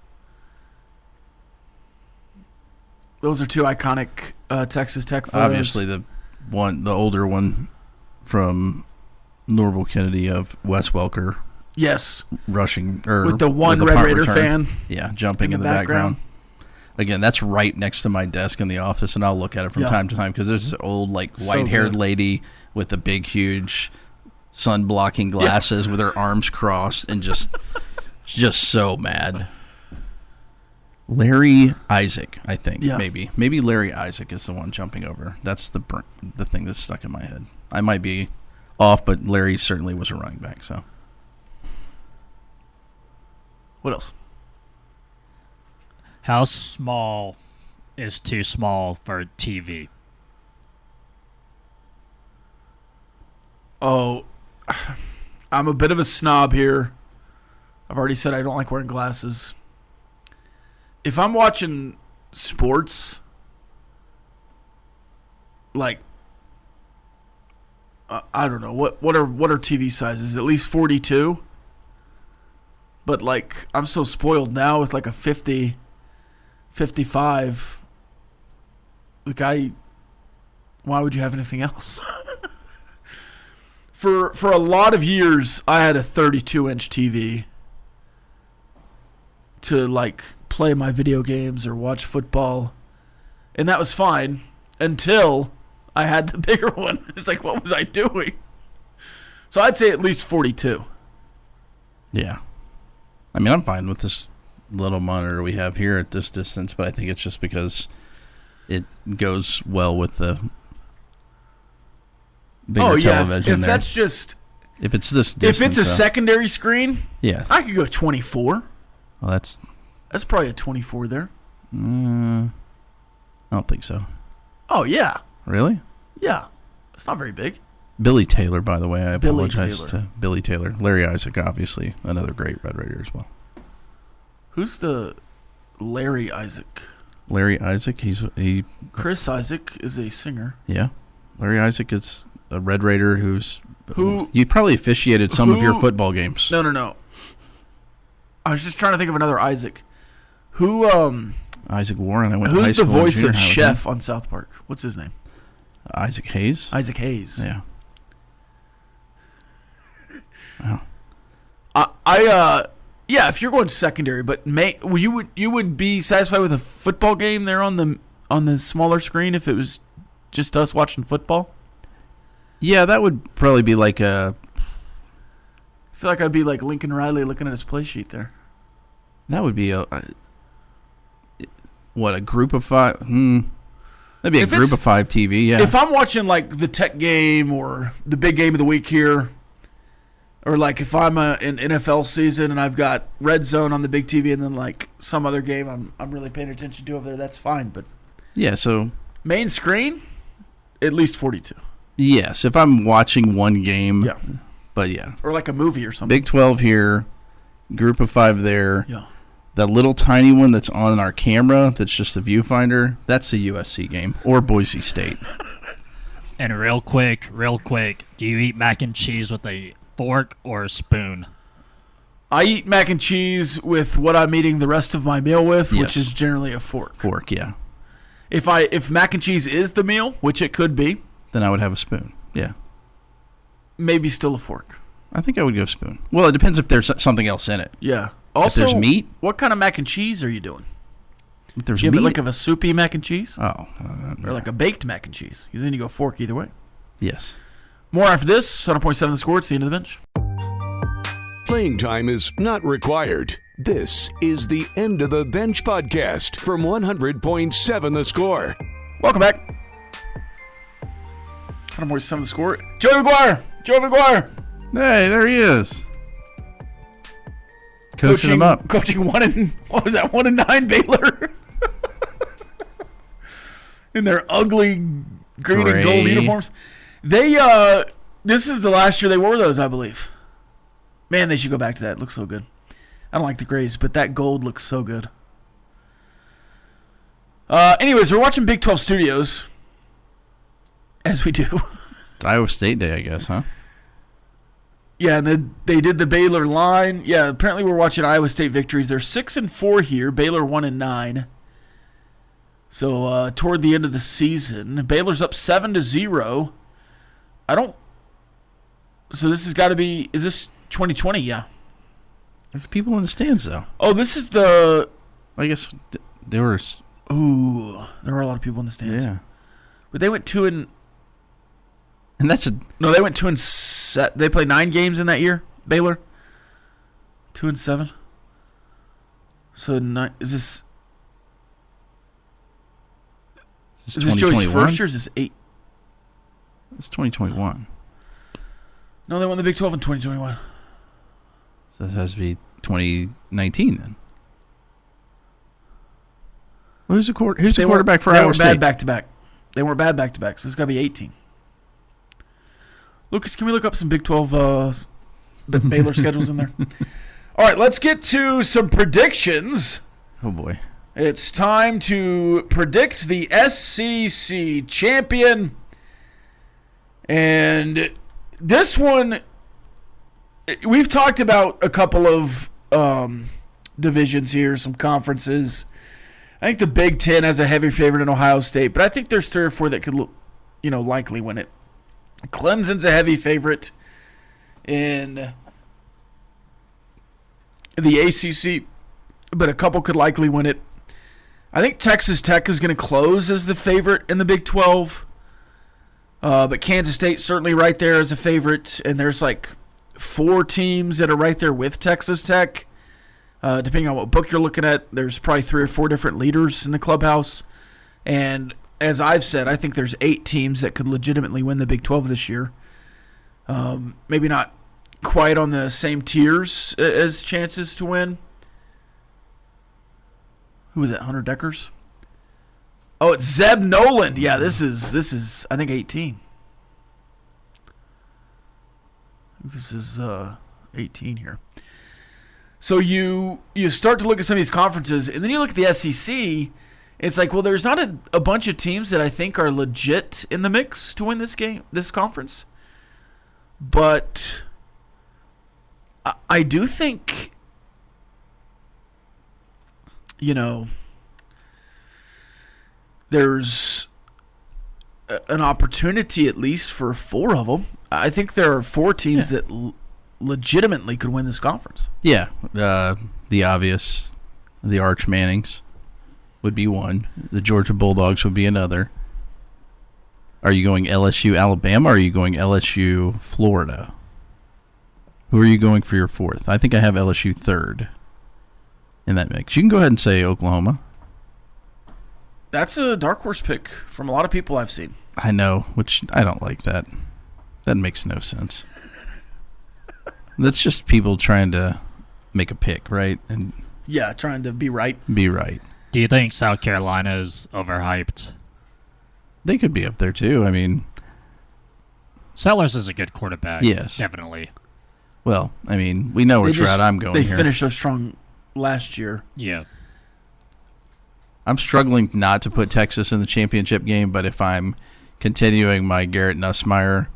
Those are two iconic Texas Tech photos. Obviously, the older one from Norval Kennedy of Wes Welker. Yes, rushing with the Red Raider fan. Yeah, jumping in the background. Again, that's right next to my desk in the office, and I'll look at it from time to time because there's this old, like, white-haired lady with the big, huge sun-blocking glasses with her arms crossed and just so mad. Larry Isaac, I think, maybe. Maybe Larry Isaac is the one jumping over. That's the thing that's stuck in my head. I might be off, but Larry certainly was a running back, so. What else? How small is too small for TV? Oh, I'm a bit of a snob here. I've already said I don't like wearing glasses. If I'm watching sports, like, I don't know, what are TV sizes? At least 42? But, like, I'm so spoiled now with, like, a 50, 55. Like, why would you have anything else? For a lot of years, I had a 32-inch TV to, like, play my video games or watch football. And that was fine until I had the bigger one. It's like, what was I doing? So I'd say at least 42. Yeah. I mean, I'm fine with this little monitor we have here at this distance, but I think it's just because it goes well with the bigger television. If that's just... If it's this distance... If it's a secondary screen, yeah, I could go 24. Well, that's probably a 24 there. I don't think so. Oh, yeah. Really? Yeah. It's not very big. Billy Taylor, by the way. I Billy apologize Taylor. to Billy Taylor. Larry Isaac, obviously, another great Red Raider as well. Who's the Larry Isaac? Larry Isaac, he Chris Isaac is a singer. Yeah. Larry Isaac is a Red Raider who you probably officiated some of your football games. No. I was just trying to think of another Isaac. Who Isaac Warren. I went to high who's the school and voice junior of high with Chef him. on South Park? What's his name? Isaac Hayes. Isaac Hayes. Yeah. Wow. Yeah, if you're going secondary, but you would be satisfied with a football game there on the smaller screen if it was just us watching football? Yeah, that would probably be like a... I feel like I'd be like Lincoln Riley looking at his play sheet there. That would be a group of five? That'd be a group of five TV, yeah. If I'm watching like the Tech game or the big game of the week here, or like if I'm in NFL season and I've got Red Zone on the big TV and then like some other game I'm really paying attention to over there, that's fine. But yeah, so main screen, at least 42. Yes, if I'm watching one game. Yeah. But yeah. Or like a movie or something. Big 12 here, group of five there. Yeah. That little tiny one that's on our camera, that's just the viewfinder, that's a USC game or Boise State. And real quick, do you eat mac and cheese with a fork or a spoon? I eat mac and cheese with what I'm eating the rest of my meal with, Yes. which is generally a fork. Fork, yeah. If mac and cheese is the meal, which it could be, then I would have a spoon. Yeah. Maybe still a fork. I think I would go spoon. Well, it depends if there's something else in it. Yeah. Also, if there's meat? What kind of mac and cheese are you doing? If there's Do you meat? have like a soupy mac and cheese? Oh. Or like a baked mac and cheese? Because then you go fork either way. Yes. More after this. 100.7 The Score. It's the end of the bench. Playing time is not required. This is the End of the Bench podcast from 100.7 The Score. Welcome back. 100.7 The Score. Joey McGuire. Hey, there he is. Coaching him up. Coaching 1-9 Baylor. In their ugly green and gold uniforms. They this is the last year they wore those, I believe. Man, they should go back to that. It looks so good. I don't like the grays, but that gold looks so good. Anyways, we're watching Big 12 Studios. As we do. It's Iowa State Day, I guess, huh? Yeah, and they did the Baylor line. Yeah, apparently we're watching Iowa State victories. They're 6-4 here. Baylor 1-9. So toward the end of the season, Baylor's up 7-0. So this has got to be. Is this 2020? Yeah. There's people in the stands though. Oh, this is the. I guess they were Ooh, there were a lot of people in the stands. Yeah. But they went 2 and... And that's a... No, they went 2 and... They played 9 games in that year, Baylor. 2 and 7. So, is this Joey's first year? Or is this 8? It's 2021. No, they won the Big 12 in 2021. So it has to be 2019 then. Well, who's the quarterback for Iowa State? They weren't bad back-to-back. They weren't bad back-to-back, so it's got to be 18. Lucas, can we look up some Big 12 Baylor schedules in there? All right, let's get to some predictions. Oh, boy. It's time to predict the SEC champion. And this one, we've talked about a couple of divisions here, some conferences. I think the Big Ten has a heavy favorite in Ohio State, but I think there's 3 or 4 that could, likely win it. Clemson's a heavy favorite in the ACC, but a couple could likely win it. I think Texas Tech is going to close as the favorite in the Big 12, but Kansas State certainly right there as a favorite, and there's like 4 teams that are right there with Texas Tech. Depending on what book you're looking at, there's probably 3 or 4 different leaders in the clubhouse, and as I've said, I think there's 8 teams that could legitimately win the Big 12 this year. Maybe not quite on the same tiers as chances to win. Who is it? Hunter Deckers? Oh, it's Zeb Noland. Yeah, this is I think 18. This is 18 here. So you start to look at some of these conferences, and then you look at the SEC. It's like, well, there's not a bunch of teams that I think are legit in the mix to win this conference. But I do think, there's an opportunity at least for 4 of them. I think there are 4 teams that legitimately could win this conference. Yeah, the obvious, the Arch Mannings would be one. The Georgia Bulldogs would be another. Are you going LSU Alabama, or are you going LSU Florida? Who are you going for your 4th? I think I have LSU 3rd in that mix. You can go ahead and say Oklahoma. That's a dark horse pick from a lot of people I've seen. I know, which I don't like that. That makes no sense. That's just people trying to make a pick, right? And yeah, trying to be right. Be right. Do you think South Carolina is overhyped? They could be up there too. I mean, Sellers is a good quarterback. Yes. Definitely. Well, I mean, we know which route I'm going here. They finished so strong last year. Yeah. I'm struggling not to put Texas in the championship game, but if I'm continuing my Garrett Nussmeier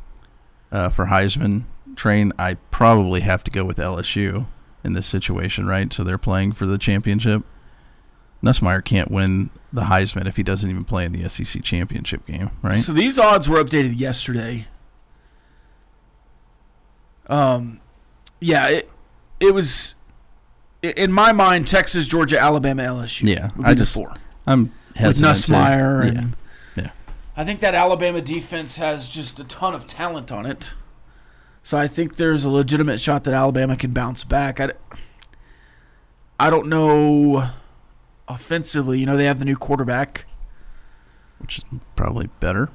for Heisman train, I probably have to go with LSU in this situation, right? So they're playing for the championship. Nussmeier can't win the Heisman if he doesn't even play in the SEC championship game, right? So these odds were updated yesterday. Yeah, it was, in my mind, Texas, Georgia, Alabama, LSU. Yeah, would be the 4. I'm hesitant with Nussmeier and yeah. I think that Alabama defense has just a ton of talent on it. So I think there's a legitimate shot that Alabama can bounce back. I don't know offensively. They have the new quarterback, which is probably better.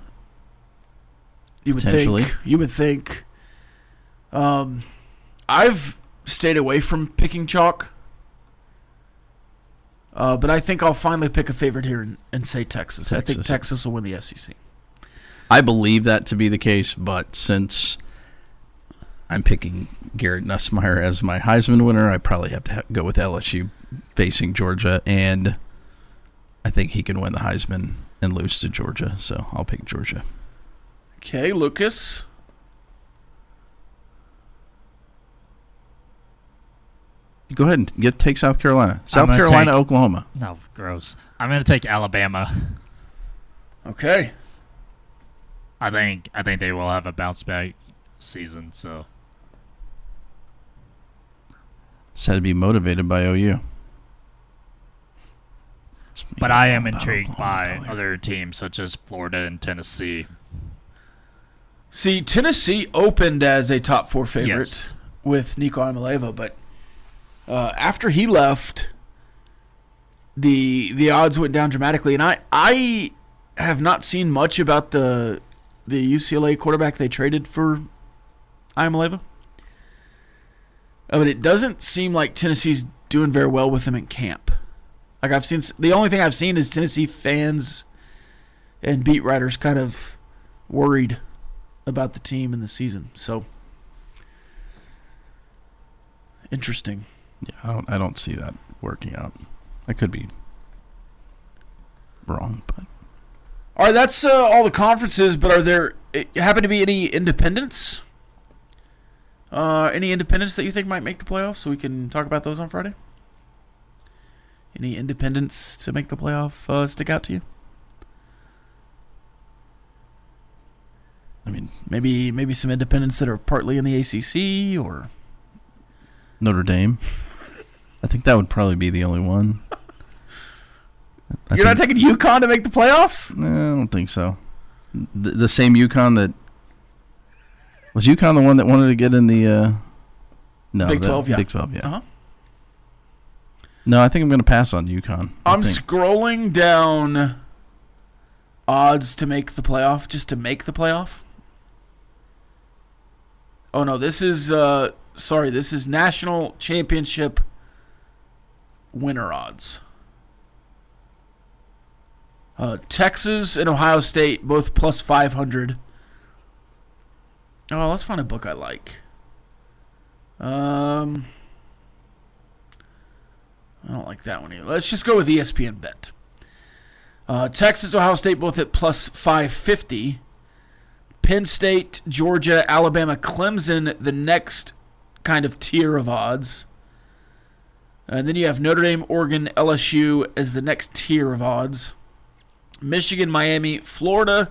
You would think. I've stayed away from picking chalk, but I think I'll finally pick a favorite here and say Texas. I think Texas will win the SEC. I believe that to be the case, but since I'm picking Garrett Nussmeier as my Heisman winner, I probably have to go with LSU facing Georgia, and I think he can win the Heisman and lose to Georgia, so I'll pick Georgia. Okay, Lucas. Go ahead and take South Carolina. South Carolina, Oklahoma. No, gross. I'm going to take Alabama. Okay. I think they will have a bounce back season, so. Just had to be motivated by OU. But I am intrigued by other teams such as Florida and Tennessee. See, Tennessee opened as a top 4 favorite Yes. with Nico Iamaleava, but after he left, the odds went down dramatically. And I have not seen much about the UCLA quarterback they traded for Iamaleava. But it doesn't seem like Tennessee's doing very well with him in camp. Like the only thing I've seen is Tennessee fans and beat writers kind of worried about the team and the season. So interesting. Yeah, I don't see that working out. I could be wrong, but All right, that's all the conferences. But are there happen to be any independents? Any independents that you think might make the playoffs, so we can talk about those on Friday? Any independents to make the playoff stick out to you? I mean, maybe some independents that are partly in the ACC or Notre Dame. I think that would probably be the only one. You're not taking UConn to make the playoffs? No, I don't think so. The same UConn that was UConn the one that wanted to get in the Big 12, yeah. Big 12, yeah. Uh-huh. No, I think I'm going to pass on UConn. I'm scrolling down odds to make the playoff, just to make the playoff. Oh no, this is this is national championship winner odds. Texas and Ohio State both plus 500. Oh, let's find a book I like. I don't like that one either. Let's just go with ESPN Bet. Texas, Ohio State both at plus 550. Penn State, Georgia, Alabama, Clemson, the next kind of tier of odds. And then you have Notre Dame, Oregon, LSU as the next tier of odds. Michigan, Miami, Florida,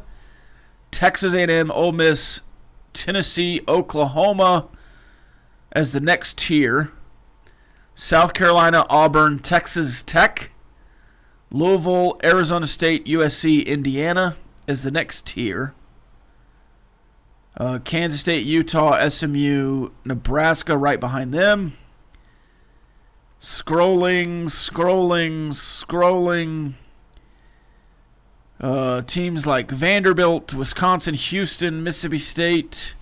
Texas A&M, Ole Miss, Tennessee, Oklahoma as the next tier. South Carolina, Auburn, Texas Tech, Louisville, Arizona State, USC, Indiana as the next tier. Kansas State, Utah, SMU, Nebraska right behind them. Scrolling. Teams like Vanderbilt, Wisconsin, Houston, Mississippi State,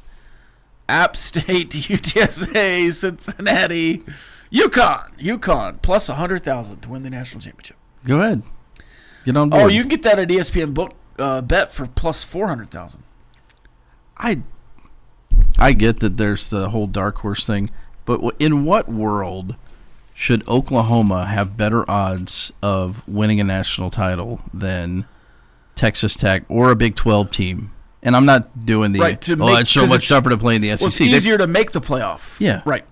App State, UTSA, Cincinnati, UConn plus 100,000 to win the national championship. Go ahead. Get on board. Oh, you can get that at ESPN book bet for plus 400,000. I get that there's the whole dark horse thing, but in what world should Oklahoma have better odds of winning a national title than Texas Tech or a Big 12 team? And I'm not doing the, it's so much tougher to play in the SEC. Well, it's easier to make the playoff. Yeah. Right.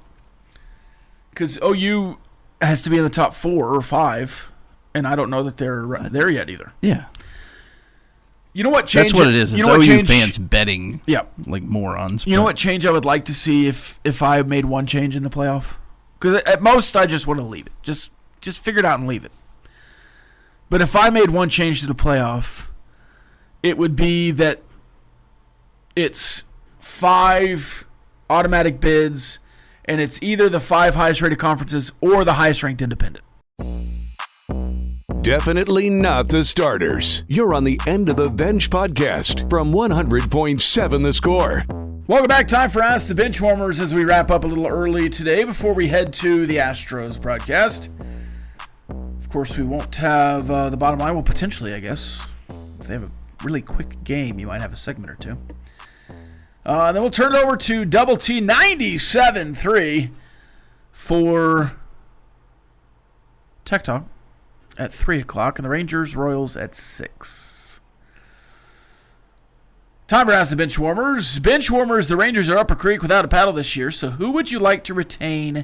Because OU has to be in the top 4 or 5, and I don't know that they're there yet either. Yeah. You know what change? That's what it is. It's OU fans betting like morons. You know what change I would like to see if I made one change in the playoff? Because at most I just want to leave it. Just figure it out and leave it. But if I made one change to the playoff, it would be that it's 5 automatic bids, and it's either the 5 highest rated conferences or the highest ranked independent. Definitely not the starters. You're on the End of the Bench podcast from 100.7 The Score. Welcome back. Time for Ask The Benchwarmers as we wrap up a little early today before we head to the Astros broadcast. Of course, we won't have the bottom line. Well, potentially, I guess. If they have a really quick game, you might have a segment or two. Then we'll turn it over to Double T 97.3 for Tech Talk at 3 o'clock, and the Rangers-Royals at 6. Time for Ask the Benchwarmers. Benchwarmers, the Rangers are up a creek without a paddle this year, so who would you like to retain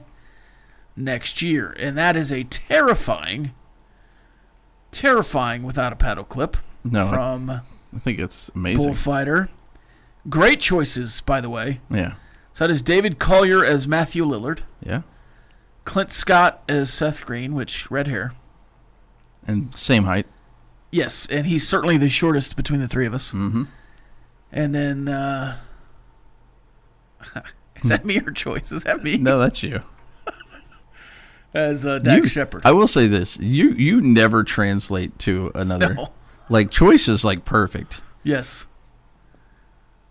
next year? And that is a terrifying without a paddle clip from I think it's amazing. Bullfighter. Great choices, by the way. Yeah. So that is David Collier as Matthew Lillard. Yeah. Clint Scott as Seth Green, which red hair. And same height. Yes, and he's certainly the shortest between the three of us. Mm-hmm. And then, is that me or Choice? Is that me? No, that's you. As Dak Shepard. I will say this. You never translate to another. No. Like, Choice is, like, perfect. Yes.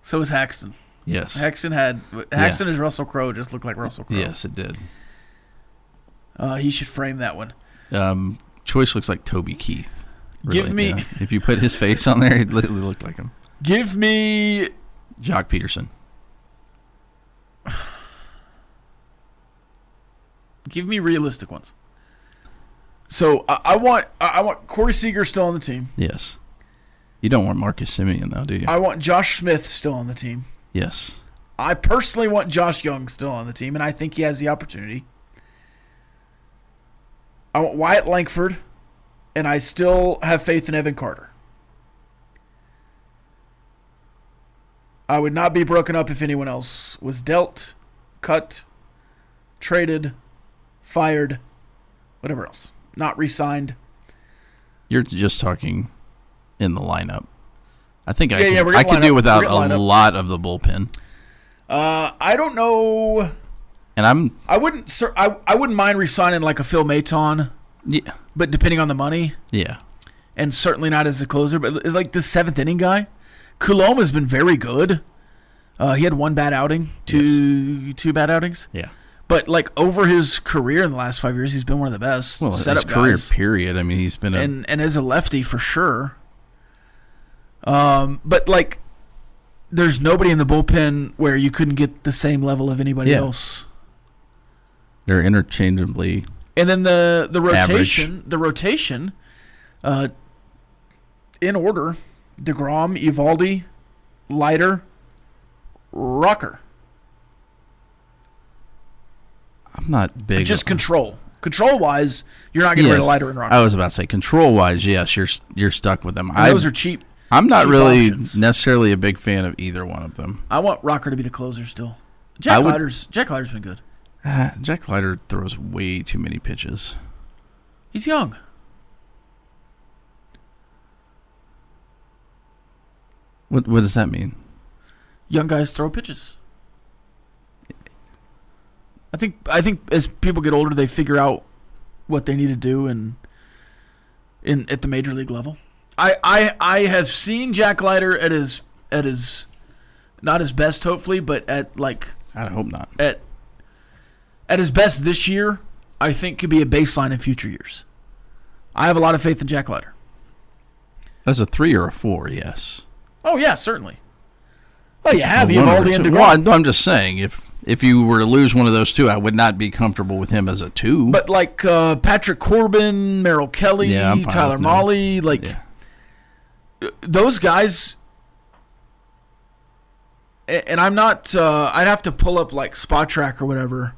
So is Haxton. Yes. Haxton as Russell Crowe just looked like Russell Crowe. Yes, it did. He should frame that one. Choice looks like Toby Keith. Really, Give me... yeah. If you put his face on there, he'd literally look like him. Give me... Jock Peterson. Give me realistic ones. So I want Corey Seager still on the team. Yes. You don't want Marcus Simeon, though, do you? I want Josh Smith still on the team. Yes. I personally want Josh Young still on the team, and I think he has the opportunity. I want Wyatt Langford, and I still have faith in Evan Carter. I would not be broken up if anyone else was dealt, cut, traded, fired, whatever else. Not re-signed. You're just talking in the lineup. I think we're I could do without a lineup. lot of the bullpen. I don't know. And I wouldn't mind re-signing like a Phil Maton. Yeah. But depending on the money. Yeah. And certainly not as a closer, but is like the seventh inning guy. Coulombe has been very good. He had one bad outing, two bad outings. Yeah. But like over his career in the last 5 years, he's been one of the best. Well, setup his career guys. period. I mean, he's been and as a lefty for sure. But like, there's nobody in the bullpen where you couldn't get the same level of anybody else. They're interchangeably. And then the rotation, in order: DeGrom, Evaldi, Leiter, Rucker. I'm not big. Just control. Control-wise, you're not getting rid of Leiter and Rucker. I was about to say, control-wise, yes, you're stuck with them. Those are cheap. I'm not cheap really options. necessarily a big fan of either one of them. I want Rucker to be the closer still. Jack Leiter's been good. Jack Leiter throws way too many pitches. He's young. What does that mean? Young guys throw pitches. I think as people get older, they figure out what they need to do at the major league level. I have seen Jack Leiter at his not his best, hopefully, but at like I hope not. At his best this year, I think could be a baseline in future years. I have a lot of faith in Jack Leiter. As a 3 or a 4, yes. Oh yeah, certainly. Well, you have Evaldi and DeGrom. Well, I'm just saying, if you were to lose one of those two, I would not be comfortable with him as a 2. But like Patrick Corbin, Merrill Kelly, Tyler Mahle, those guys. And I'm not. I'd have to pull up like Spot Track or whatever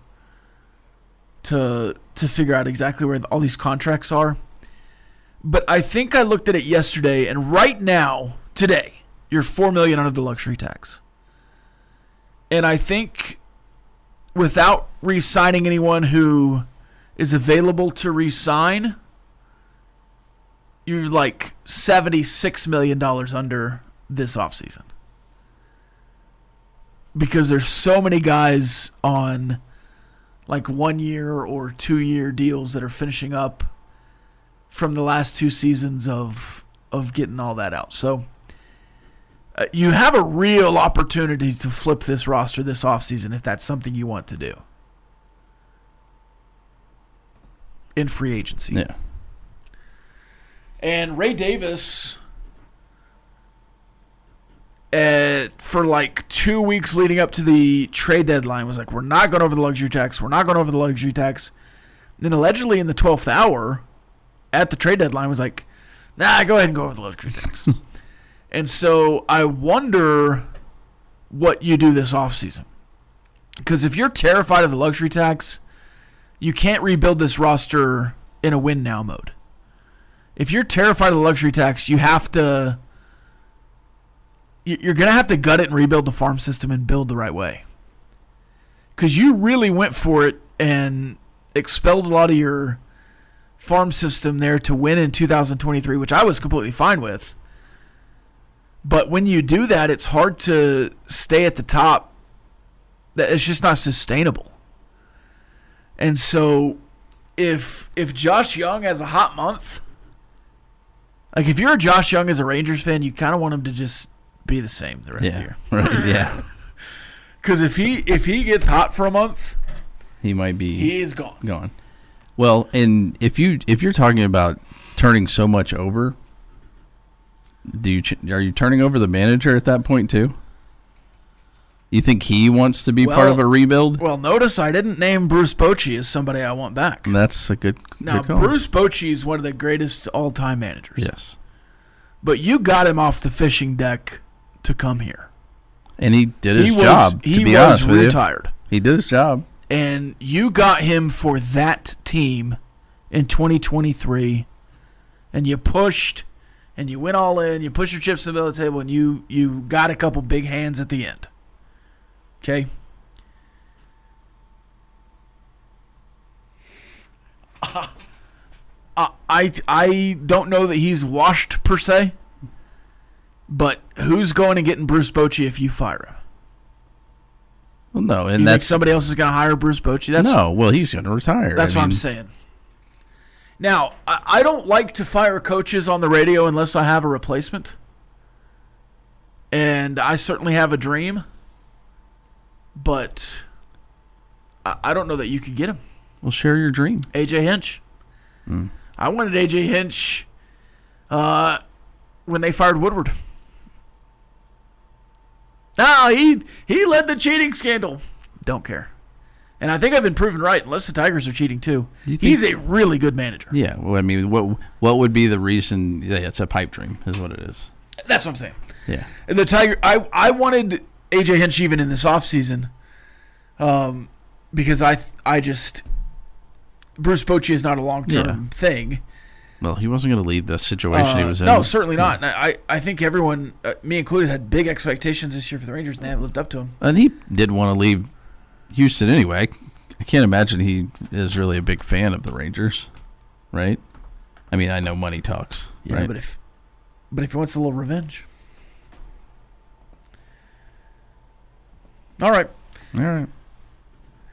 to figure out exactly where all these contracts are. But I think I looked at it yesterday, and right now, today, you're $4 million under the luxury tax. And I think without re-signing anyone who is available to re-sign, you're like $76 million under this offseason. Because there's so many guys on like 1 year or 2 year deals that are finishing up from the last 2 seasons of getting all that out. So you have a real opportunity to flip this roster this offseason if that's something you want to do. In free agency. Yeah. And Ray Davis, for like 2 weeks leading up to the trade deadline, was like, we're not going over the luxury tax. We're not going over the luxury tax. And then allegedly in the 12th hour at the trade deadline was like, nah, go ahead and go over the luxury tax. And so I wonder what you do this offseason. Because if you're terrified of the luxury tax, you can't rebuild this roster in a win now mode. If you're terrified of the luxury tax, you're going to have to gut it and rebuild the farm system and build the right way. Because you really went for it and expelled a lot of your farm system there to win in 2023, which I was completely fine with. But when you do that, it's hard to stay at the top. It's just not sustainable. And so if Josh Young has a hot month, like if you're a Josh Young as a Rangers fan, you kind of want him to just be the same the rest of the year. Right, yeah. Because if he gets hot for a month, he is gone. Well, and if you're talking about turning so much over, are you turning over the manager at that point too? You think he wants to be part of a rebuild? Well, notice I didn't name Bruce Bochy as somebody I want back. That's a good call. Bruce Bochy is one of the greatest all-time managers. Yes. But you got him off the fishing deck to come here. And he did his job, to be honest with you. He was retired. He did his job. And you got him for that team in 2023, and you pushed, and you went all in, you pushed your chips to the middle of the table, and you got a couple big hands at the end. Okay? I don't know that he's washed per se, but who's going and getting Bruce Bochy if you fire him? Well, no, and you that's think somebody else is going to hire Bruce Bochy. Well, he's going to retire. That's what I'm saying. Now, I don't like to fire coaches on the radio unless I have a replacement, and I certainly have a dream, but I don't know that you could get him. Well, share your dream. AJ Hinch. I wanted AJ Hinch when they fired Woodward. No, he led the cheating scandal. Don't care. And I think I've been proven right, unless the Tigers are cheating too. He's a really good manager. Yeah, well, I mean, what would be the reason? Yeah, it's a pipe dream is what it is. That's what I'm saying. Yeah. And the Tiger, I wanted AJ Hinch even in this offseason because I just Bruce Bochy is not a long-term thing. Well, he wasn't going to leave the situation he was in. No, certainly not. And I think everyone, me included, had big expectations this year for the Rangers, and they haven't lived up to them. And he didn't want to leave Houston anyway. I can't imagine he is really a big fan of the Rangers, right? I mean, I know money talks. Yeah, right? but if he wants a little revenge. All right.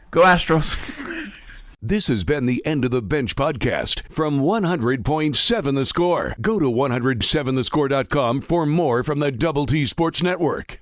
Go Astros. This has been the End of the Bench podcast from 100.7 The Score. Go to 107thescore.com for more from the Double T Sports Network.